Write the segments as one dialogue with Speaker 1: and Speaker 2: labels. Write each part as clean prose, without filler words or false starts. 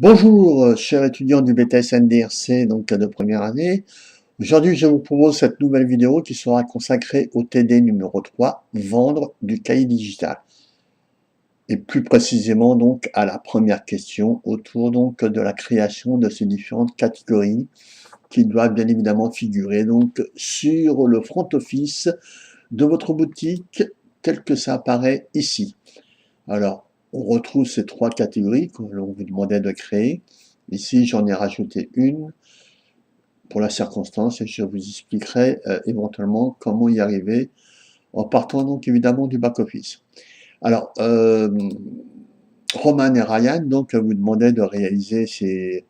Speaker 1: Bonjour, chers étudiants du BTS NDRC, donc de première année. Aujourd'hui, je vous propose cette nouvelle vidéo qui sera consacrée au TD numéro 3, vendre du cahier digital. Et plus précisément donc à la première question autour donc de la création de ces différentes catégories qui doivent bien évidemment figurer donc sur le front office de votre boutique tel que ça apparaît ici. Alors, on retrouve ces trois catégories que l'on vous demandait de créer. Ici, j'en ai rajouté une pour la circonstance et je vous expliquerai éventuellement comment y arriver en partant donc évidemment du back-office. Alors, Roman et Ryan donc vous demandaient de réaliser ces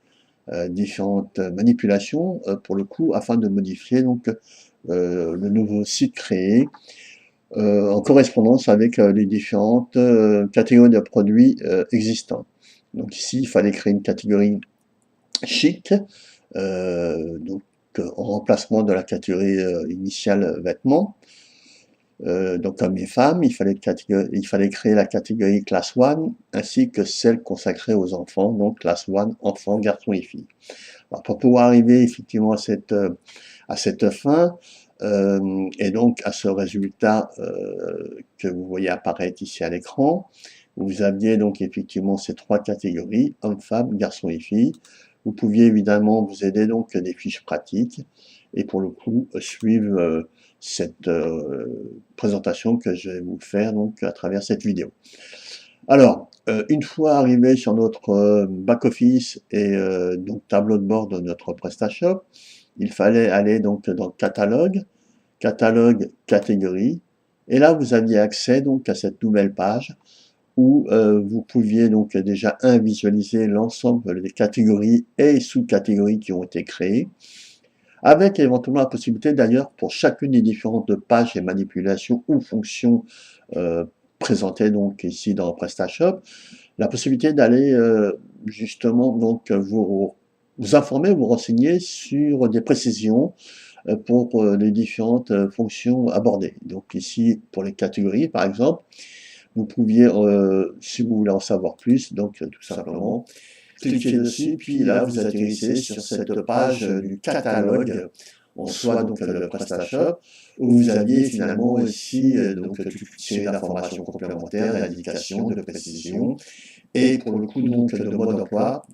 Speaker 1: différentes manipulations pour le coup afin de modifier donc le nouveau site créé en correspondance avec les différentes catégories de produits existants. Donc ici, il fallait créer une catégorie chic, donc en remplacement de la catégorie initiale vêtements. Donc hommes et femmes, il fallait créer la catégorie class 1 ainsi que celle consacrée aux enfants, donc class 1, enfants, garçons et filles. Alors, pour pouvoir arriver effectivement à cette fin, et donc à ce résultat que vous voyez apparaître ici à l'écran, vous aviez donc effectivement ces trois catégories, hommes, femmes, garçons et filles. Vous pouviez évidemment vous aider donc des fiches pratiques et pour le coup suivre cette présentation que je vais vous faire donc à travers cette vidéo. Alors, une fois arrivé sur notre back-office et donc tableau de bord de notre PrestaShop, il fallait aller donc dans catalogue, catalogue catégorie, et là vous aviez accès donc à cette nouvelle page où vous pouviez donc déjà visualiser l'ensemble des catégories et sous-catégories qui ont été créées, avec éventuellement la possibilité d'ailleurs pour chacune des différentes pages et manipulations ou fonctions présentées donc ici dans PrestaShop, la possibilité d'aller justement donc vous informer, vous renseigner sur des précisions pour les différentes fonctions abordées. Donc ici, pour les catégories, par exemple, vous pouviez, si vous voulez en savoir plus, donc tout simplement, cliquez dessus, puis là, vous atterrissez sur cette page du catalogue, en soi, donc le PrestaShop, où vous aviez finalement ici donc toute une série d'informations complémentaires, d'indications, de précisions, et pour le coup, donc, de mode d'emploi,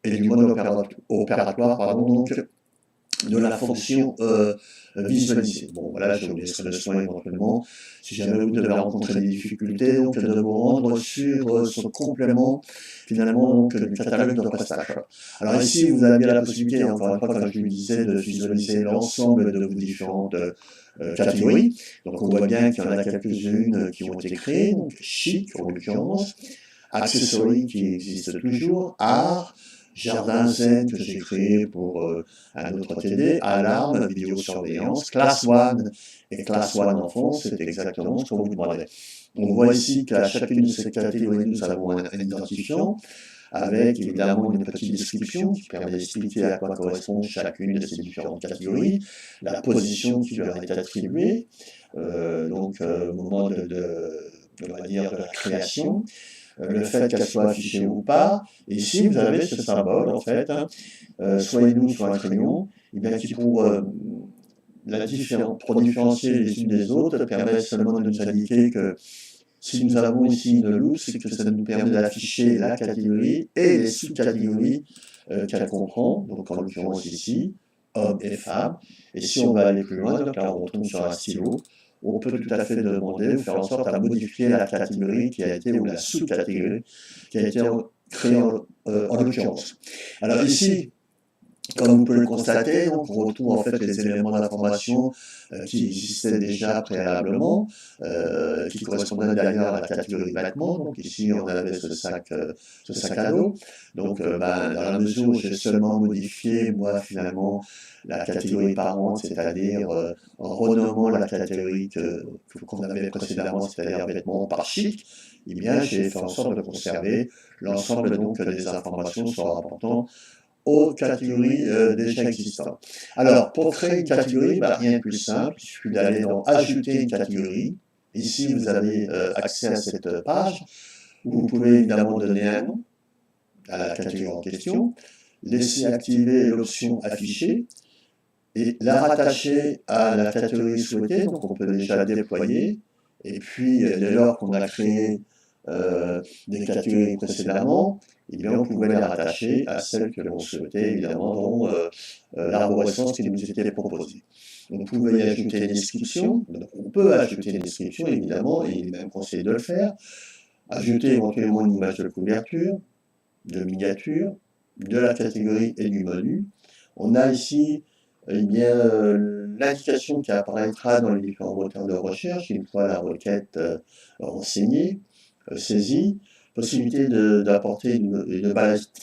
Speaker 1: et du mode opératoire, pardon, donc, de la fonction visualisée. Bon, voilà, je vous laisserai le soin éventuellement, si jamais vous devez rencontrer des difficultés, donc de vous rendre sur ce complément, finalement, donc, du catalogue de PrestaShop. Alors ici, vous avez la possibilité, encore une fois, comme je vous le disais, de visualiser l'ensemble de vos différentes catégories. Donc on voit bien qu'il y en a quelques-unes qui ont été créées, donc chic en l'occurrence, accessories qui existent toujours, art, Jardin Zen que j'ai créé pour un autre TD, alarme, vidéosurveillance, classe 1 et classe 1 enfant, c'est exactement ce qu'on vous demandait. On voit ici qu'à chacune de ces catégories, nous avons un identifiant avec évidemment une petite description qui permet d'expliquer à quoi correspond chacune de ces différentes catégories, la position qui leur est attribuée, donc au moment on va dire, de la création, le fait qu'elle soit affichée ou pas. Et ici, vous avez ce symbole, en fait, soit une loupe, soit un crayon, et bien qui pour différencier les unes des autres, permet seulement de nous indiquer que si nous avons ici une loupe, c'est que ça nous permet d'afficher la catégorie et les sous-catégories qu'elle comprend, donc en l'occurrence ici, hommes et femmes. Et si on va aller plus loin, donc là on retourne sur un stylo, on peut tout à fait demander ou faire en sorte à modifier la catégorie qui a été, ou la sous-catégorie qui a été créée en l'occurrence. Alors ici, comme vous pouvez le constater, donc on retrouve en fait les éléments d'information qui existaient déjà préalablement, qui correspondaient d'ailleurs à la catégorie vêtements. Donc ici on avait ce sac à dos. Donc dans la mesure où j'ai seulement modifié moi finalement la catégorie parente, c'est-à-dire en renommant la catégorie qu'on avait précédemment, c'est-à-dire vêtements par chic, eh bien j'ai fait en sorte de conserver l'ensemble donc des informations se rapportant aux catégories déjà existantes. Alors, pour créer une catégorie, rien de plus simple, il suffit d'aller dans Ajouter une catégorie. Ici, vous avez accès à cette page, où vous pouvez évidemment donner un nom. à la catégorie en question, laisser activer l'option afficher et la rattacher à la catégorie souhaitée, donc on peut déjà déployer. Et puis, dès lors qu'on a créé des catégories précédemment, eh bien, on pouvait les rattacher à celles que l'on souhaitait, évidemment, dans l'arborescence qui nous était proposée. On pouvait y ajouter une description, donc on peut ajouter une description, évidemment, et il est même conseillé de le faire. Ajouter éventuellement une image de couverture, de miniature, de la catégorie et du menu. On a ici eh bien, l'indication qui apparaîtra dans les différents moteurs de recherche une fois la requête renseignée, saisie, possibilité d'apporter une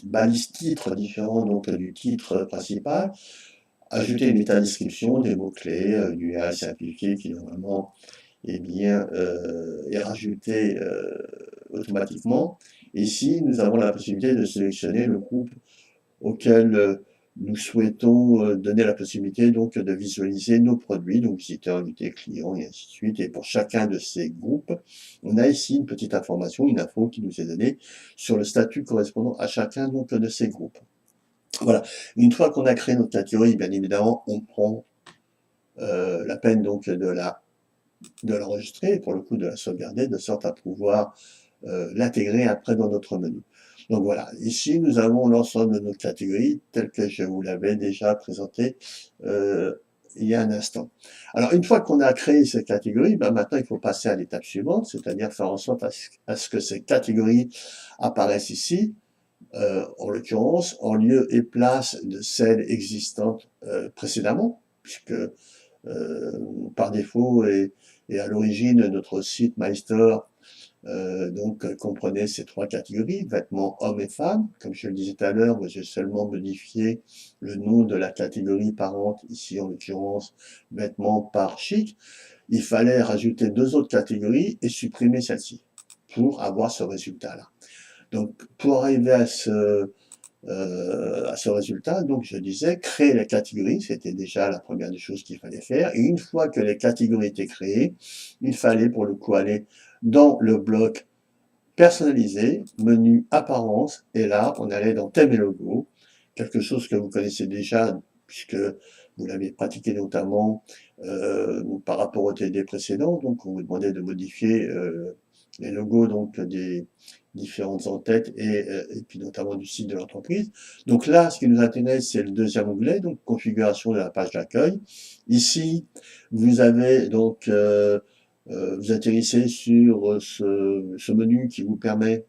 Speaker 1: balise titre différente donc, du titre principal, ajouter une métadescription, des mots-clés, du AI simplifié qui normalement eh bien, est rajouté automatiquement. Ici, nous avons la possibilité de sélectionner le groupe auquel nous souhaitons donner la possibilité donc de visualiser nos produits, donc visiteurs, invités, clients et ainsi de suite. Et pour chacun de ces groupes, on a ici une petite information, une info qui nous est donnée sur le statut correspondant à chacun donc de ces groupes. Voilà. Une fois qu'on a créé notre catégorie, bien évidemment, on prend la peine donc de l'enregistrer et pour le coup de la sauvegarder de sorte à pouvoir l'intégrer après dans notre menu. Donc voilà, ici nous avons l'ensemble de nos catégories telles que je vous l'avais déjà présenté il y a un instant. Alors une fois qu'on a créé ces catégories, ben maintenant il faut passer à l'étape suivante, c'est-à-dire faire en sorte à ce que ces catégories apparaissent ici, en l'occurrence en lieu et place de celles existantes précédemment, puisque par défaut et à l'origine notre site MyStore donc comprenait ces trois catégories, vêtements hommes et femmes. Comme je le disais tout à l'heure, moi j'ai seulement modifié le nom de la catégorie parente, ici en l'occurrence vêtements par chic. Il fallait rajouter deux autres catégories et supprimer celle-ci pour avoir ce résultat-là. Donc pour arriver à ce résultat, donc je disais créer les catégories, c'était déjà la première des choses qu'il fallait faire. Et une fois que les catégories étaient créées, il fallait pour le coup aller dans le bloc personnalisé, menu apparence, et là on allait dans thème et logo, quelque chose que vous connaissez déjà puisque vous l'avez pratiqué notamment par rapport au TD précédent, donc on vous demandait de modifier les logos donc des différentes entêtes et puis notamment du site de l'entreprise. Donc là, ce qui nous intéresse, c'est le deuxième onglet, donc configuration de la page d'accueil. Ici, vous avez donc vous atterrissez sur ce menu qui vous permet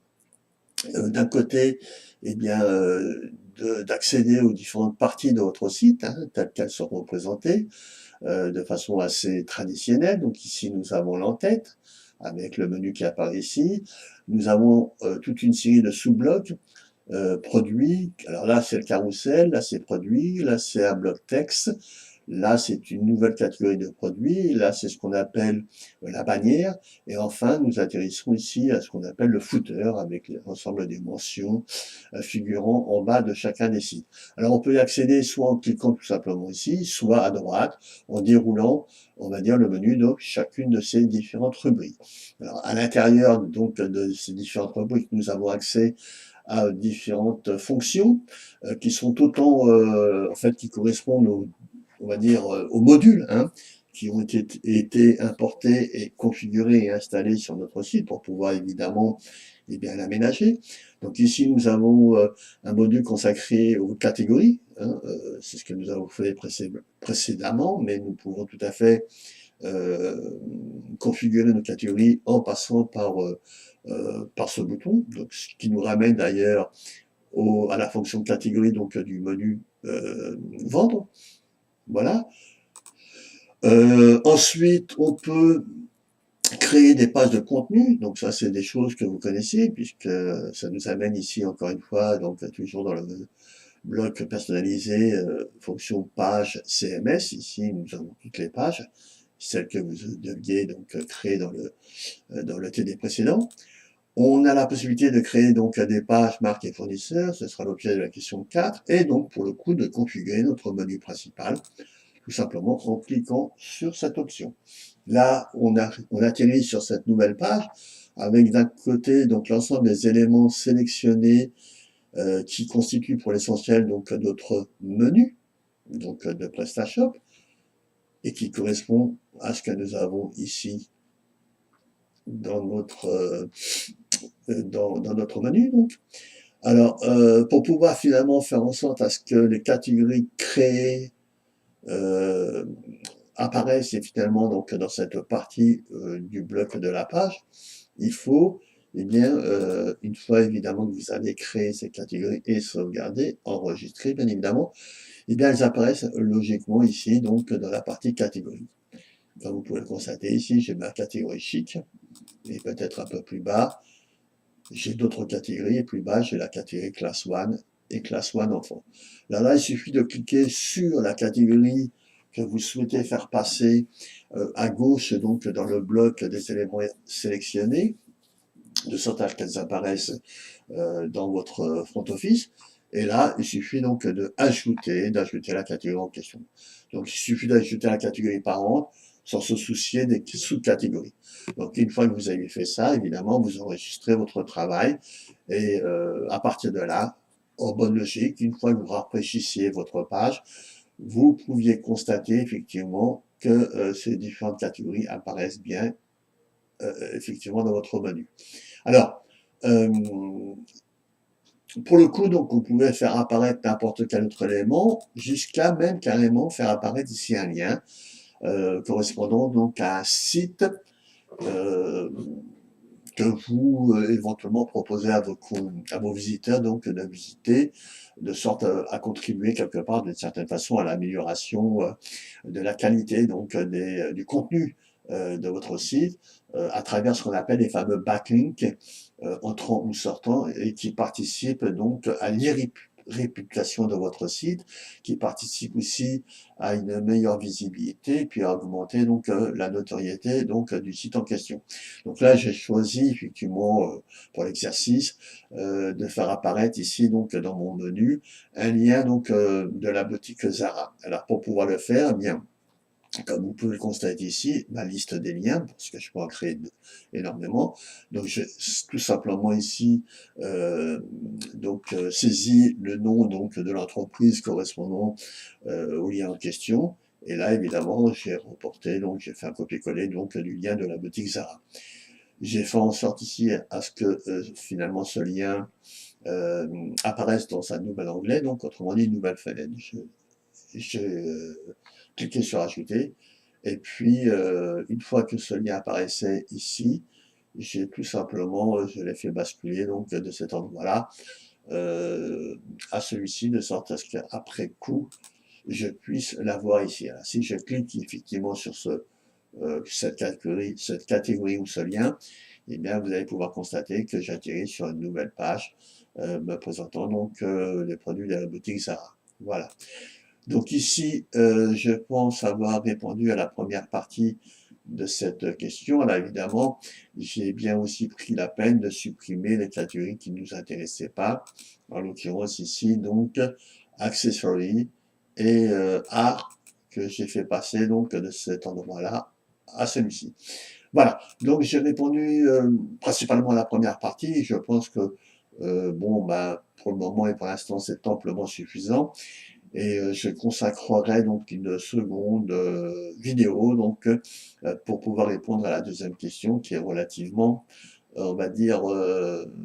Speaker 1: d'un côté eh bien, d'accéder aux différentes parties de votre site, hein, telles qu'elles sont représentées, de façon assez traditionnelle. Donc ici, nous avons l'entête, avec le menu qui apparaît ici. Nous avons toute une série de sous-blocs, produits. Alors là, c'est le carrousel, là, c'est produits, là, c'est un bloc texte. Là, c'est une nouvelle catégorie de produits. Là, c'est ce qu'on appelle la bannière. Et enfin, nous atterrissons ici à ce qu'on appelle le footer, avec l'ensemble des mentions figurant en bas de chacun des sites. Alors, on peut y accéder soit en cliquant tout simplement ici, soit à droite, en déroulant, on va dire, le menu de chacune de ces différentes rubriques. Alors, à l'intérieur donc de ces différentes rubriques, nous avons accès à différentes fonctions qui sont autant, en fait, qui correspondent aux, on va dire, aux modules, hein, qui ont été importés et configurés et installés sur notre site pour pouvoir évidemment eh bien l'aménager. Donc ici nous avons un module consacré aux catégories, hein, c'est ce que nous avons fait précédemment, mais nous pouvons tout à fait configurer nos catégories en passant par ce bouton, donc ce qui nous ramène d'ailleurs à la fonction catégorie donc du menu vendre. Voilà. Ensuite, on peut créer des pages de contenu. Donc ça, c'est des choses que vous connaissez, puisque ça nous amène ici, encore une fois, donc toujours dans le bloc personnalisé, fonction page CMS. Ici, nous avons toutes les pages, celles que vous deviez donc créer dans le TD précédent. On a la possibilité de créer donc des pages marques et fournisseurs, ce sera l'objet de la question 4, et donc pour le coup de configurer notre menu principal, tout simplement en cliquant sur cette option. Là, on atterrit sur cette nouvelle page avec d'un côté donc l'ensemble des éléments sélectionnés qui constitue pour l'essentiel donc notre menu donc de PrestaShop et qui correspond à ce que nous avons ici dans notre menu. Donc. Alors, pour pouvoir finalement faire en sorte à ce que les catégories créées euh, apparaissent finalement donc dans cette partie du bloc de la page, il faut, eh bien, une fois évidemment que vous avez créé ces catégories et sauvegardé, enregistré bien évidemment, eh bien elles apparaissent logiquement ici donc dans la partie catégorie. Comme vous pouvez le constater ici, j'ai ma catégorie chic et peut-être un peu plus bas, j'ai d'autres catégories et plus bas, j'ai la catégorie Class 1 et Class 1 enfant. Là, il suffit de cliquer sur la catégorie que vous souhaitez faire passer à gauche, donc dans le bloc des éléments sélectionnés, de sorte à ce qu'elles apparaissent dans votre front office. Et là, il suffit donc d'ajouter la catégorie en question. Donc, il suffit d'ajouter la catégorie parente sans se soucier des sous-catégories. Donc, une fois que vous avez fait ça, évidemment, vous enregistrez votre travail et à partir de là, en bonne logique, une fois que vous rafraîchissiez votre page, vous pouviez constater effectivement que ces différentes catégories apparaissent bien effectivement dans votre menu. Alors, euh, pour le coup, donc, on pouvait faire apparaître n'importe quel autre élément, jusqu'à même carrément faire apparaître ici un lien correspondant donc à un site euh, que vous éventuellement proposez à vos visiteurs donc de visiter, de sorte à contribuer quelque part d'une certaine façon à l'amélioration de la qualité donc du contenu de votre site à travers ce qu'on appelle les fameux backlinks entrant ou sortant et qui participent donc à l'irréputation de votre site, qui participent aussi à une meilleure visibilité, puis à augmenter donc la notoriété donc du site en question. Donc là, j'ai choisi effectivement pour l'exercice de faire apparaître ici donc dans mon menu un lien donc de la boutique Zara. Alors pour pouvoir le faire, eh bien comme vous pouvez le constater ici, ma liste des liens, parce que je peux en créer énormément. Donc, j'ai tout simplement ici saisi le nom donc de l'entreprise correspondant au lien en question. Et là, évidemment, j'ai reporté, donc j'ai fait un copier-coller donc du lien de la boutique Zara. J'ai fait en sorte ici à ce que finalement ce lien apparaisse dans un nouvel onglet, donc autrement dit une nouvelle fenêtre. J'ai cliqué sur ajouter et puis une fois que ce lien apparaissait ici, j'ai tout simplement, je l'ai fait basculer donc de cet endroit-là à celui-ci de sorte à ce qu'après coup je puisse l'avoir ici. Alors, si je clique effectivement sur cette catégorie ou ce lien, eh bien, vous allez pouvoir constater que j'atterris sur une nouvelle page me présentant donc les produits de la boutique Zara. Voilà. Donc ici, je pense avoir répondu à la première partie de cette question. Alors évidemment, j'ai bien aussi pris la peine de supprimer les catégories qui ne nous intéressaient pas. En l'occurrence ici, donc, accessory et art que j'ai fait passer donc de cet endroit-là à celui-ci. Voilà, donc j'ai répondu principalement à la première partie. Je pense que, bon, bah, pour le moment et pour l'instant, c'est amplement suffisant. Et je consacrerai donc une seconde vidéo donc pour pouvoir répondre à la deuxième question qui est relativement, on va dire,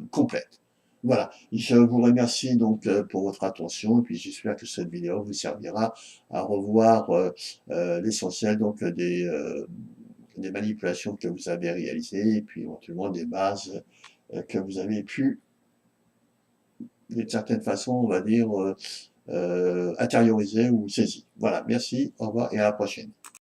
Speaker 1: complète. Voilà, je vous remercie donc pour votre attention et puis j'espère que cette vidéo vous servira à revoir l'essentiel donc des manipulations que vous avez réalisées et puis éventuellement des bases que vous avez pu, d'une certaine façon, on va dire, intériorisé ou saisi. Voilà, merci, au revoir et à la prochaine.